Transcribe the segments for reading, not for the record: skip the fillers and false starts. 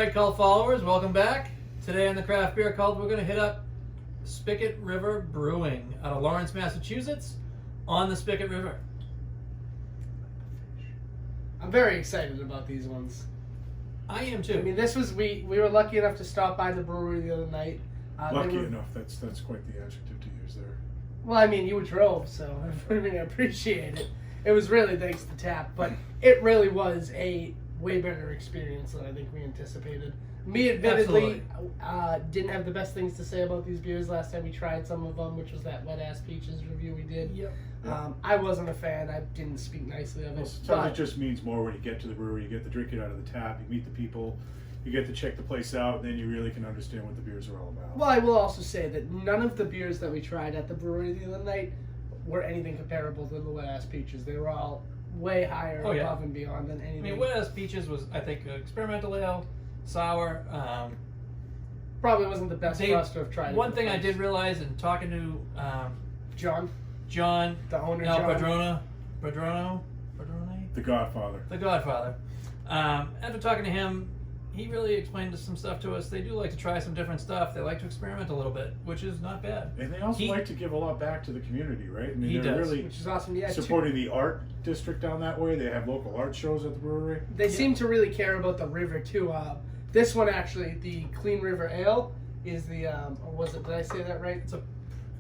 Alright, cult followers, welcome back. Today on the Craft Beer Cult, we're going to hit up Spicket River Brewing out of Lawrence, Massachusetts, on the Spicket River. I'm very excited about these ones. I am too. I mean, this was we were lucky enough to stop by the brewery the other night. Lucky enough, that's quite the adjective to use there. Well, I mean, you drove, so I mean, I appreciate it. It was really thanks to Tap, but it really was a way better experience than I think we anticipated. Me, admittedly, didn't have the best things to say about these beers last time we tried some of them, which was that Wet Ass Peaches review we did. Yep. I wasn't a fan. I didn't speak nicely of it. Well, sometimes it just means more when you get to the brewery. You get to drink it out of the tap. You meet the people. You get to check the place out, and then you really can understand what the beers are all about. Well, I will also say that none of the beers that we tried at the brewery the other night were anything comparable to the Wet Ass Peaches. They were all way higher above and beyond than anything. I mean, Wet Ass Peaches was, I think, experimental ale, sour. Probably wasn't the best for us to have tried. One thing I did realize in talking to John, the owner, Padrone, The Godfather. the Godfather. After talking to him, he really explained some stuff to us. They do like to try some different stuff. They like to experiment a little bit, which is not bad. And they also like to give a lot back to the community, right? I mean, He they're does. really which is awesome. Yeah, supporting the art district down that way. They have local art shows at the brewery. They seem to really care about the river too. This one actually, the Clean River Ale, is the or was it? Did I say that right?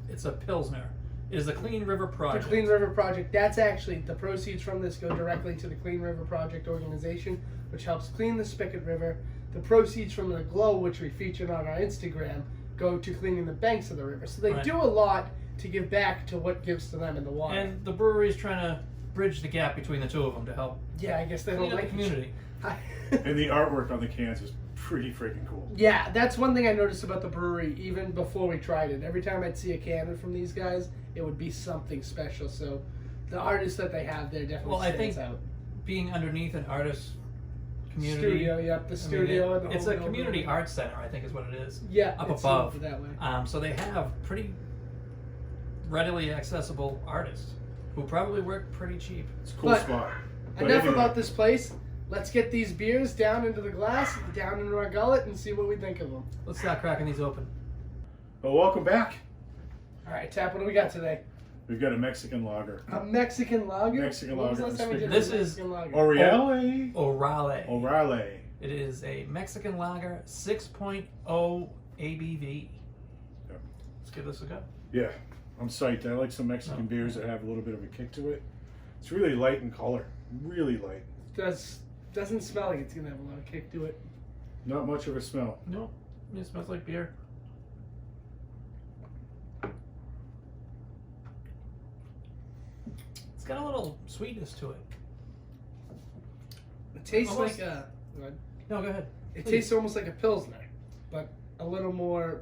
It's a Pilsner. It is the Clean River Project. The Clean River Project. That's actually the proceeds from this go directly to the Clean River Project organization, which helps clean the Spicket River. The proceeds from the glow, which we featured on our Instagram, go to cleaning the banks of the river. So they do a lot to give back to what gives to them in the water. And the brewery is trying to bridge the gap between the two of them to help. Yeah, I guess they don't clean up like the community. And the artwork on the cans is pretty freaking cool. Yeah, that's one thing I noticed about the brewery even before we tried it. Every time I'd see a cannon from these guys, it would be something special. So the artists that they have there definitely stands out. Being underneath an artist community Studio, yep, the studio. I mean, it's a community arts center, I think is what it is. Yeah, up it's above. that way. So they have pretty readily accessible artists who probably work pretty cheap. It's a cool But spot. But Enough anyway, about this place. Let's get these beers down into the glass, down into our gullet, and see what we think of them. Let's start cracking these open. Well, welcome back. All right, Tap, what do we got today? We've got a Mexican lager. A Mexican lager? Mexican When was the lager last time we did This a is Mexican lager? Orale? Orale. Orale. It is a Mexican lager, 6.0 ABV. Yep. Let's give this a go. Yeah, I'm psyched. I like some Mexican beers that have a little bit of a kick to it. It's really light in color. Really light. Doesn't smell like it's going to have a lot of kick to it. Not much of a smell. No, it smells like beer. It's got a little sweetness to it. It tastes Almost- like a... No, go ahead. It Please. tastes almost like a Pilsner, but a little more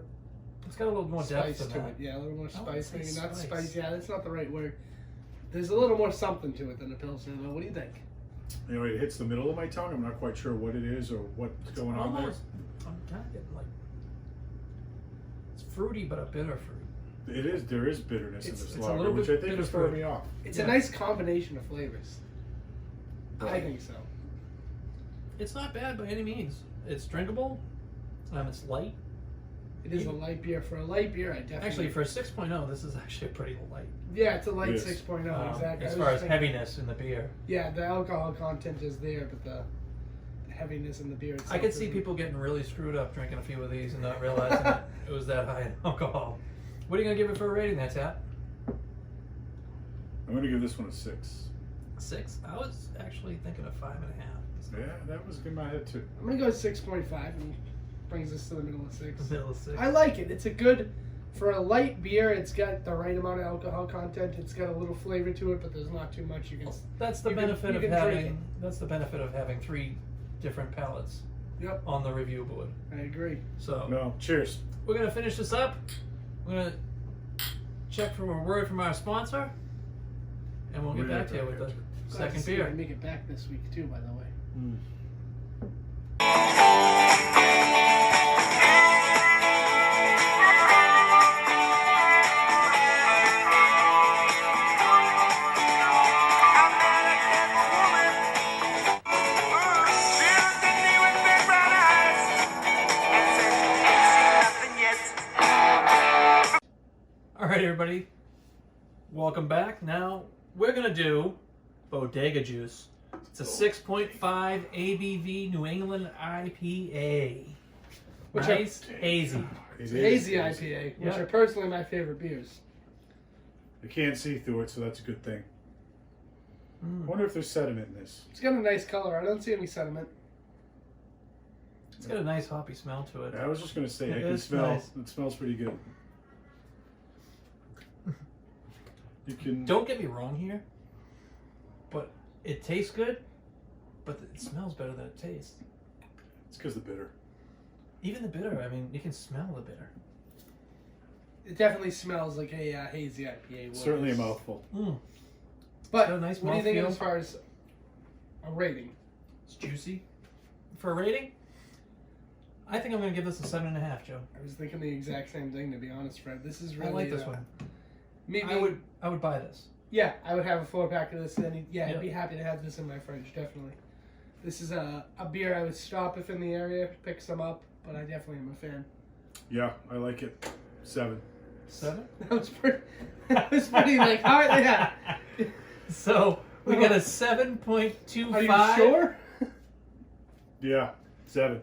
It's got a little more depth spice to to that. it. Yeah, a little more I wouldn't spice. say Maybe not spice. spice. Yeah, that's not the right word. There's a little more something to it than a Pilsner, though. What do you think? Anyway, it hits the middle of my tongue. I'm not quite sure what it is or what's going on there. I'm kind of getting like, it's fruity, but a bitter fruit. It is. There is bitterness in It's this a lager, little which bit I think bitter is throwing fruit. me off. It's Yeah. a nice combination of flavors. I Right. think so. It's not bad by any means. It's drinkable. It's light. It is a light beer. For a light beer, I definitely... Actually, for a 6.0, this is actually pretty light. Yeah, it's a light It is. 6.0, exactly. As I far was as thinking- heaviness in the beer. Yeah, the alcohol content is there, but the heaviness in the beer itself I could see isn't. people getting really screwed up drinking a few of these and not realizing that it was that high in alcohol. What are you going to give it for a rating there, Tap? I'm going to give this one a 6. 6? I was actually thinking of 5.5. Yeah, that was in my head too. I'm going to go 6.5 and brings us to the middle of 6. Middle of 6. I like it. It's a good... For a light beer, it's got the right amount of alcohol content. It's got a little flavor to it, but there's not too much. You can... That's the you can- benefit you of can drink having. it. That's the benefit of having 3 different palettes Yep, on the review board. I agree. So No, cheers. we're gonna finish this up. We're gonna check for a word from our sponsor, and we'll get We'll back to you with the Glad to second see beer. I make it back this week, too, by the way. right, everybody. Welcome back. Now we're gonna do Bodega Juice. It's a 6.5 ABV New England IPA. Nice, hazy. It's hazy IPA, which are personally my favorite beers. I can't see through it, so that's a good thing. I wonder if there's sediment in this. It's got a nice color. I don't see any sediment. It's got a nice hoppy smell to it. I was just gonna say, I It can is smell. nice. It smells pretty good. You can. Don't get me wrong here, but it tastes good, but it smells better than it tastes. It's because the bitter. Even the bitter, I mean, you can smell the bitter. It definitely smells like a hazy IPA. would. Certainly a mouthful. But got a nice what do you think mouthfeel. as far as a rating? It's juicy. For a rating, I think I'm going to give this a 7.5, Joe. I was thinking the exact same thing, to be honest, Fred. This is really. I like this one. Me, I would buy this. Yeah, I would have a 4-pack of this. And Yep. I'd be happy to have this in my fridge, definitely. This is a beer I would stop if in the area, pick some up, but I definitely am a fan. Yeah, I like it. 7. 7? That was pretty like hard. Yeah. So we got a 7.25. Are you sure? Yeah, 7.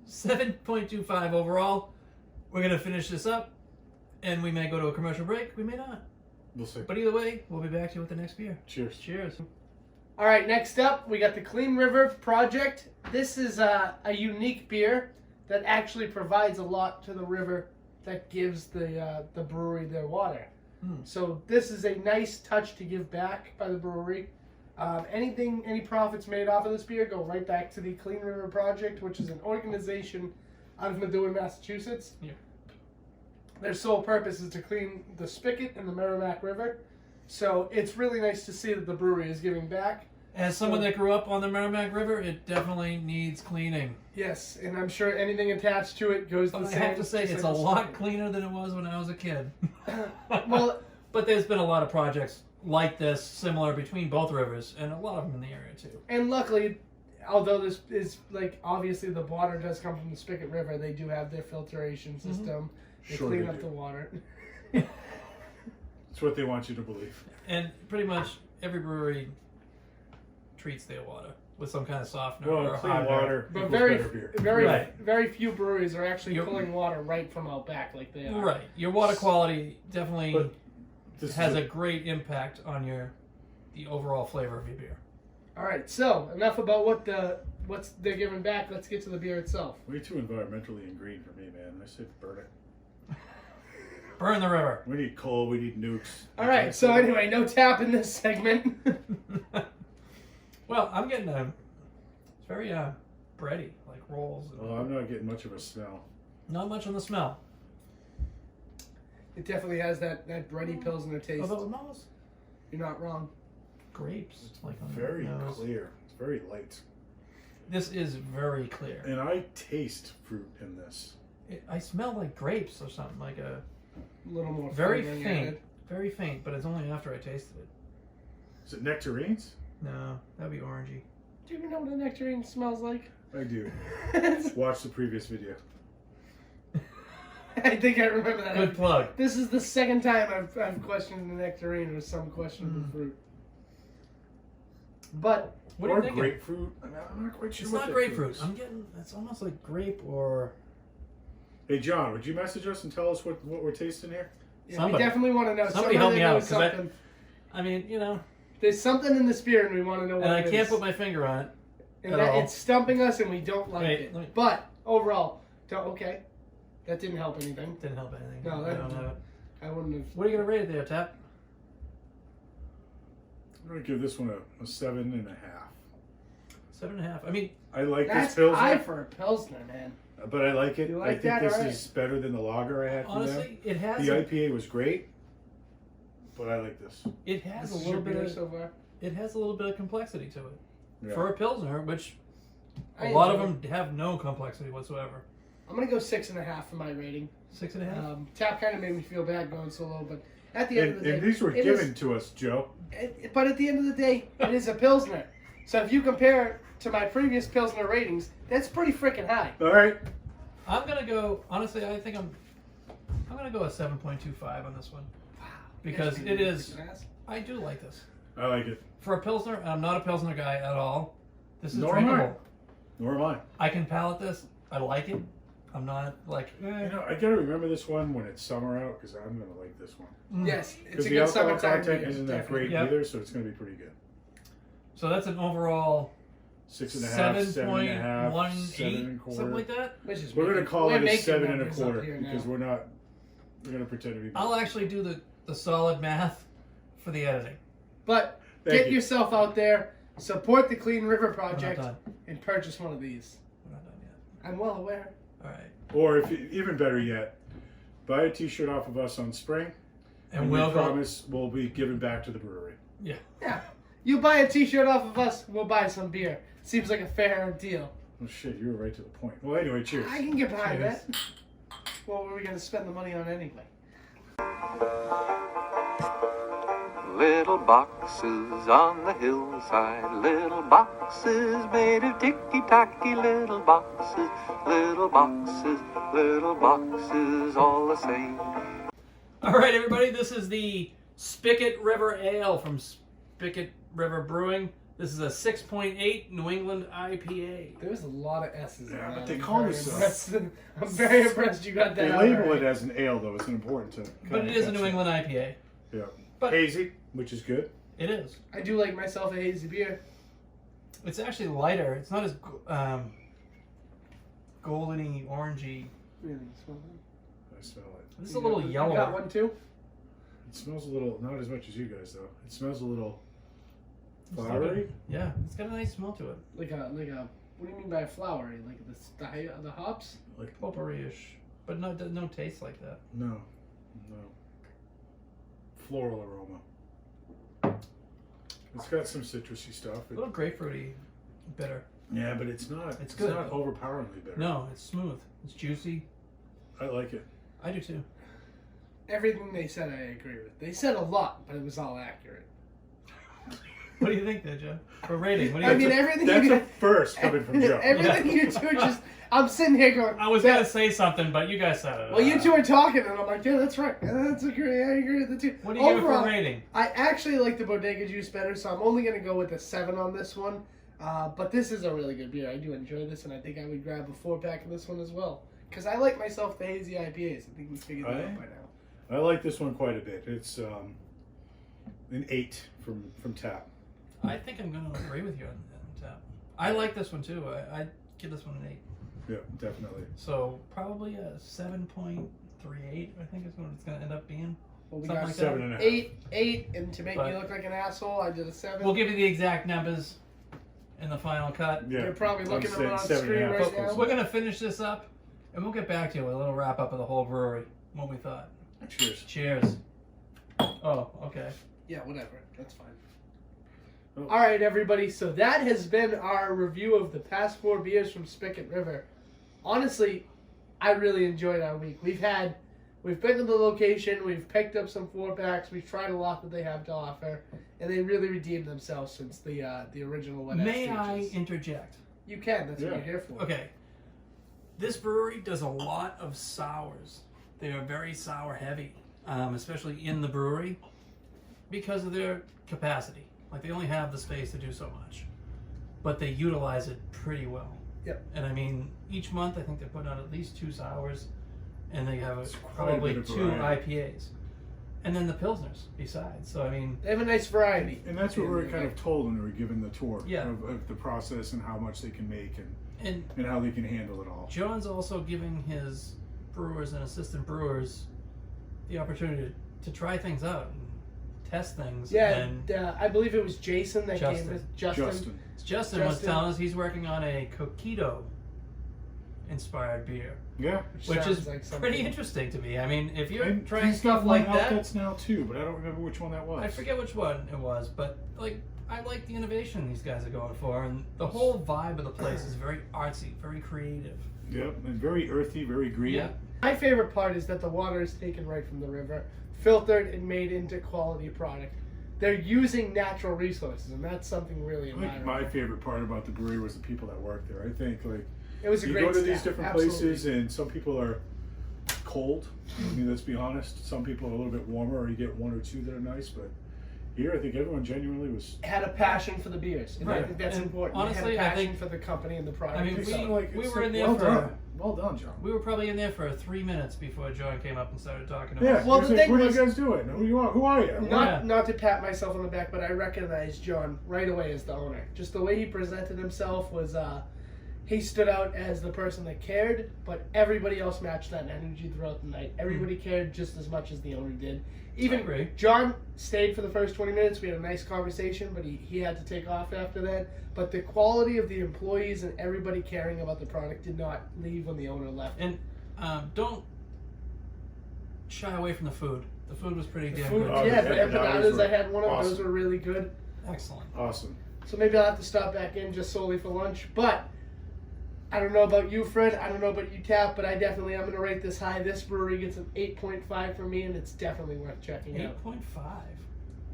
7.25 overall. We're going to finish this up, and we may go to a commercial break. We may not. We'll see. But either way, we'll be back to you with the next beer. Cheers. Cheers. All right, next up, we got the Clean River Project. This is a unique beer that actually provides a lot to the river that gives the brewery their water. So this is a nice touch to give back by the brewery. Any profits made off of this beer go right back to the Clean River Project, which is an organization out of Medway, Massachusetts. Yeah. Their sole purpose is to clean the Spicket and the Merrimack River. So it's really nice to see that the brewery is giving back. As someone that grew up on the Merrimack River, it definitely needs cleaning. Yes, and I'm sure anything attached to it goes the But I same. have to say, just it's like a the lot Spicket. cleaner than it was when I was a kid. Well, but there's been a lot of projects like this, similar between both rivers, and a lot of them in the area too. and luckily, although this is like obviously the water does come from the Spicket River, they do have their filtration system. They Sure clean they up do. the water. It's what they want you to believe. And pretty much every brewery treats their water with some kind of softener Well, or clean hardener. water But equals very, better beer. Right. very few breweries are actually You're- pulling water right from out back like they are. Right. Your water quality definitely But this has is a great impact on the overall flavor of your beer. All right, so enough about what's they're giving back. Let's get to the beer itself. way too environmentally and green for me, man. I said burn it. Burn the river. We need coal. We need nukes. All right, so anyway, no tap in this segment. Well, I'm getting it's very bready, like rolls. And Well, I'm not getting much of a smell. not much on the smell. It definitely has that bready Pilsner taste. Although it smells You're not wrong. grapes. It's like on Very the nose. clear. It's very light. This is very clear. And I taste fruit in this. I smell like grapes or something, like a A little more very flavoring faint, added. very faint. But it's only after I tasted it. Is it nectarines? No, that'd be orangey. Do you even know what a nectarine smells like? I do. Watch the previous video. I think I remember that. Good plug. This is the second time I've questioned the nectarine with some questionable fruit. But What are or you thinking? grapefruit. I'm not quite sure It's what not that grapefruit. is. I'm getting. It's almost like grape or. Hey, John, would you message us and tell us what we're tasting here? yeah, Somebody- we definitely want to know. somebody help that me out, knows 'cause I- something. I mean, you know, There's something in this beer, and we want to know what and I it can't is. put my finger on it. And at that, all. it's stumping us, and we don't like Wait, it. let me- But overall, okay, that didn't help anything. Didn't help anything. No, I that- don't have it. I wouldn't have. What are you gonna rate it there, Tap? I'm going to give this one a 7.5. 7.5. I mean, I like That's this high Pilsner, for a Pilsner, man. but I like it. You I like think that? this Alright. is better than the lager I had from them. honestly, it has The a, IPA was great, but I like this. it has This a is your little bit beer of so far. it has a little bit of complexity to it Yeah. for a pilsner, which I a lot of enjoy them have no complexity whatsoever. I'm gonna go 6.5 for my rating. 6.5. Tap kind of made me feel bad going so low, but at the end of And, the day, and these were it given is- to us, Joe. but at the end of the day, it is a Pilsner. So if you compare it to my previous Pilsner ratings, that's pretty freaking high. All right. I'm gonna go. Honestly, I think I'm gonna go a 7.25 on this one. because Yes, it you is. can ask. I do like this I like it. for a pilsner. I'm not a pilsner guy at all. This is Nor am I. drinkable. Nor am I. I can palate this. I like it. I'm not like. You know, I gotta remember this one when it's summer out because I'm gonna like this one. Yes, it's Because a the good alcohol summertime content beer, isn't that definitely. great Yep. either, so it's gonna be pretty good. So that's an overall 6.5, 7.5, 7.18, 7.25. something like that. Which is We're gonna making- call we're it a making 7.25 numbers up here now. because we're gonna pretend to be. I'll actually do the solid math for the editing. But Thank get you. yourself out there, support the Clean River We're not Project, done. and purchase one of these. We're not done yet. I'm well aware. All right. Or if even better yet, buy a T-shirt off of us on Spring, And we we'll go. promise we'll be giving back to the brewery. Yeah. Yeah. You buy a T-shirt off of us, we'll buy some beer. Seems like a fair deal. Oh shit, you were right to the point. Well, anyway, cheers. I can get behind Cheers. that. What were we going to spend the money on anyway? Little boxes on the hillside, little boxes made of ticky-tacky, little boxes, little boxes, little boxes, all the same. All right, everybody. This is the Spicket River Ale from Spicket River Brewing. This is a 6.8 New England IPA. There was a lot of S's in Yeah, that. but they I'm call very this impressed. I'm very impressed you got that They out label right. it as an ale, though. It's important to. But kinda it is a catch New that. England IPA. Yeah. But- Hazy, which is good. It is. I do like myself a hazy beer. It's actually lighter. It's not as goldeny, orangey. Really smell I smell it. This is a little You yellower. got one too? It smells a little, not as much as you guys, though. It smells a little It's got flowery. a- Yeah, it's got a nice smell to it. Like a, what do you mean by flowery? Like the hops? Like, Potpourri-ish, but no taste like that. no. Floral aroma. It's got some citrusy stuff. A little grapefruity, bitter. Yeah, but it's not. It's good. not overpoweringly bitter. No, it's smooth. It's juicy. I like it. I do too. Everything they said I agree with. They said a lot, but it was all accurate. What do you think, there, Joe? For rating, what do you I mean, think? everything That's you a first coming from Joe. Everything you two are just. I'm sitting here going. I was "That- gonna say something, but you guys said it. Well, you two are talking, and I'm like, yeah, that's right. Yeah, that's agree. I agree with the two. What do you give it for Overall, a rating? I actually like the Bodega Juice better, so I'm only going to go with a 7 on this one. But this is a really good beer. I do enjoy this, and I think I would grab a 4-pack of this one as well. Because I like myself the hazy IPAs. I think we figured that out by now. I like this one quite a bit. It's an 8 from tap. I think I'm gonna agree with you on tap. I like this one too. I'd give this one an 8. Yeah, definitely. So probably a 7.38. I think is what it's gonna end up being. Well, we Something got like that. 7.5. 8, and to make But- me look like an asshole, I did a 7. We'll give you the exact numbers in the final cut. Yeah. You're probably I'm looking at saying it on 7.5. screen right So now. we're gonna finish this up, and we'll get back to you with a little wrap up of the whole brewery. What we thought. Cheers. Cheers. Oh, okay. Yeah, whatever. That's fine. Oh. All right, everybody. So that has been our review of the past 4 beers from Spicket River. Honestly, I really enjoyed our week. We've been to the location. We've picked up some 4-packs. We've tried a lot that they have to offer, and they really redeemed themselves since the original one. May I interject? You can. That's Yeah. what you're here for. Okay. This brewery does a lot of sours. They are very sour heavy, especially in the brewery, because of their capacity. Like they only have the space to do so much, but they utilize it pretty well. Yep. And I mean, each month I think they put out at least 2 sours, and they have It's quite a probably bit of 2 variety. IPAs, and then the pilsners besides. So I mean, They have a nice variety. And that's what we were kind of told when we were given the tour Yeah. of the process and how much they can make and and how they can handle it all. John's also giving his brewers and assistant brewers the opportunity to try things out and test things. Yeah, And I believe it was Jason that Justin. came with Justin. Justin was Justin. telling us he's working on a coquito inspired beer, Yeah. which sounds is like something- pretty interesting to me. I mean, if you're And trying he's got stuff like one out that, that's now too, but I don't remember which one that was. I forget which one it was, but like I like the innovation these guys are going for, and the whole vibe of the place is very artsy, very creative. Yep, and very earthy, very green. Yeah. My favorite part is that the water is taken right from the river, filtered and made into quality product. They're using natural resources, and that's something really I think admirable. my favorite part about the brewery was the people that work there. I think like It was a you great go to these staff, different absolutely. places, and some people are cold. I mean, let's be honest. Some people are a little bit warmer, or you get one or two that are nice. But here, I think everyone genuinely was. Had a passion for the beers, and I Right. think that's And important. honestly, they had a I passion think- for the company and the product. I mean, It's we it's were in there well for- done. Well done, John. We were probably in there for 3 minutes before John came up and started talking to Yeah. us. Well, Well, the thing what was- are you guys doing? Who are you? Not to pat myself on the back, but I recognized John right away as the owner. Just the way he presented himself was, he stood out as the person that cared, but everybody else matched that energy throughout the night. Everybody cared just as much as the owner did. Even I agree. John stayed for the first 20 minutes. We had a nice conversation, but he had to take off after that. But the quality of the employees and everybody caring about the product did not leave when the owner left. And don't shy away from the food. The food was pretty damn Food, good. Oh, yeah, the the empanadas empanadas, were I had one of those awesome. were really good. Excellent. Awesome. So maybe I'll have to stop back in just solely for lunch. But I don't know about you, Fred. I don't know about you, Tap. But I'm going to rate this high. This brewery gets an 8.5 from me, and it's definitely worth checking out. 8.5.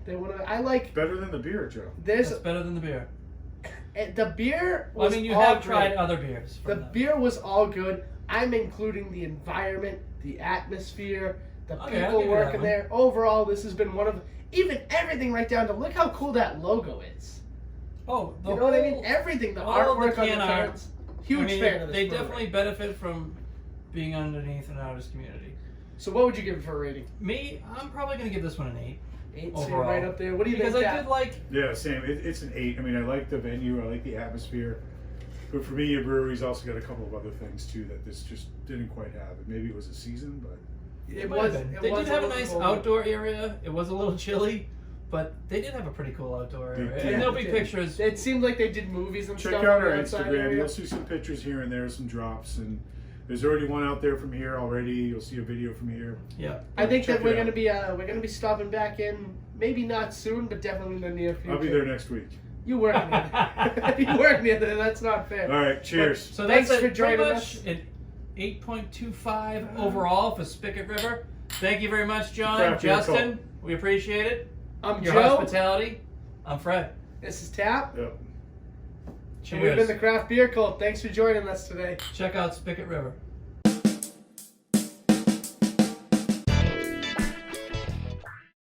They want to. I like Better than the beer, Joe. this. That's better than the beer. The beer Well, I was mean, you all have great. tried other beers. The from them. beer was all good. I'm including the environment, the atmosphere, the Okay, I'll people give you that working one. there. Overall, this has been one of even everything right down to look how cool that logo is. Oh, the You know what I mean? whole- Everything, the all of the artwork on the can art. cans. Huge I mean, fan of this They brewery. definitely benefit from being underneath an artist community. So what would you give it for a rating? Me, I'm probably going to give this one an 8. 8, so Overall. right up there. What do you Because think, I Tap? did like. Yeah, same. It's an 8. I mean, I like the venue. I like the atmosphere. But for me, a brewery's also got a couple of other things too that this just didn't quite have. And maybe it was a season, but It might have was. been. It They was did have a little nice cold. outdoor area. It was a little chilly, but they did have a pretty cool outdoor They area. did. And there'll be It did. pictures. It seemed like they did movies and check stuff. out on the our outside Instagram. area. You'll see some pictures here and there, some drops, and there's already one out there from here already. You'll see a video from here. Yeah. I think Check that it we're out. gonna be stopping back in. Maybe not soon, but definitely in the near future. I'll be there next week. You work near there. You work near there. That's not fair. All right, cheers. So Thanks that's for it, pretty joining much us. an 8.25 overall for Spicket River. Thank you very much, John, Craft beer Justin. cult. We appreciate it. I'm Your Joe. hospitality. I'm Fred. This is Tap. Yep. And we've been Cheers. the Craft Beer Cult. Thanks for joining us today. Check out Spicket River.